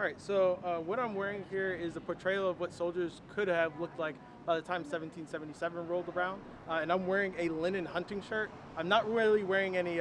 All right, so what I'm wearing here is a portrayal of what soldiers could have looked like by the time 1777 rolled around. And I'm wearing a linen hunting shirt. I'm not really wearing any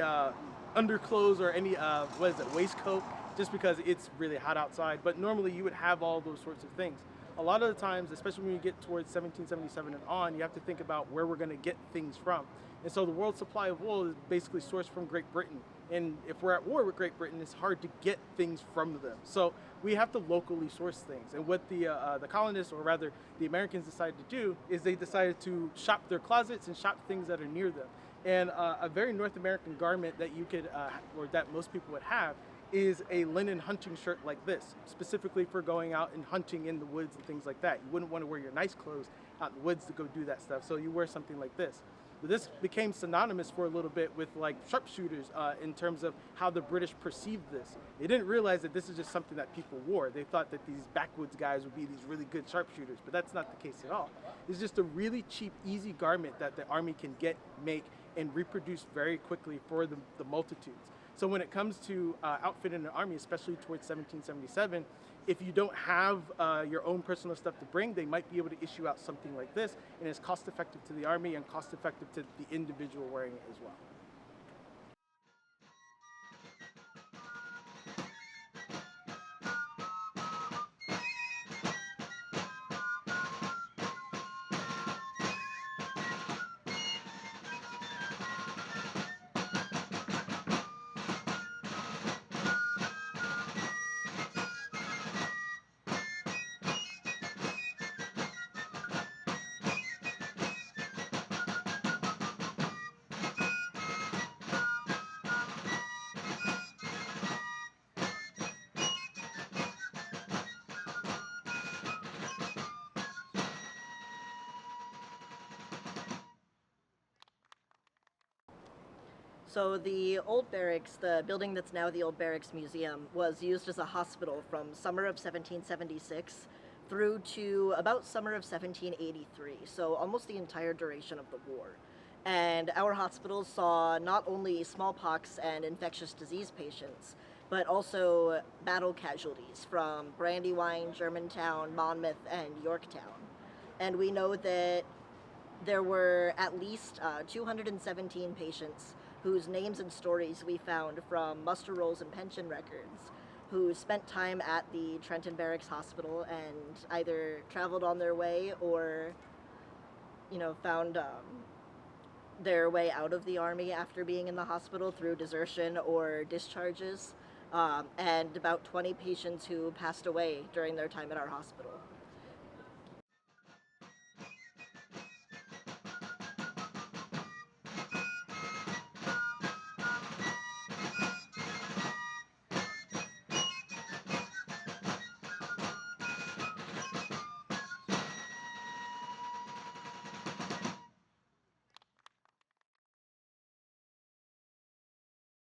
underclothes or any, what is it, waistcoat, just because it's really hot outside. But normally you would have all those sorts of things. A lot of the times, especially when you get towards 1777 and on, you have to think about where we're going to get things from. And so the world supply of wool is basically sourced from Great Britain. And if we're at war with Great Britain, it's hard to get things from them. So we have to locally source things. And what the colonists, or rather the Americans, decided to do is they decided to shop their closets and shop things that are near them. And a very North American garment that you could, or that most people would have, is a linen hunting shirt like this, specifically for going out and hunting in the woods and things like that. You wouldn't want to wear your nice clothes out in the woods to go do that stuff, so you wear something like this. But this became synonymous for a little bit with like sharpshooters in terms of how the British perceived this. They didn't realize that this is just something that people wore. They thought that these backwoods guys would be these really good sharpshooters, but that's not the case at all. It's just a really cheap, easy garment that the army can get, make, and reproduce very quickly for the multitudes. So when it comes to outfitting an army, especially towards 1777, if you don't have your own personal stuff to bring, they might be able to issue out something like this, and it's cost effective to the army and cost effective to the individual wearing it as well. So the Old Barracks, the building that's now the Old Barracks Museum, was used as a hospital from summer of 1776 through to about summer of 1783, so almost the entire duration of the war. And our hospitals saw not only smallpox and infectious disease patients, but also battle casualties from Brandywine, Germantown, Monmouth, and Yorktown. And we know that there were at least 217 patients whose names and stories we found from muster rolls and pension records, who spent time at the Trenton Barracks Hospital and either traveled on their way or, found their way out of the Army after being in the hospital through desertion or discharges, and about 20 patients who passed away during their time at our hospital.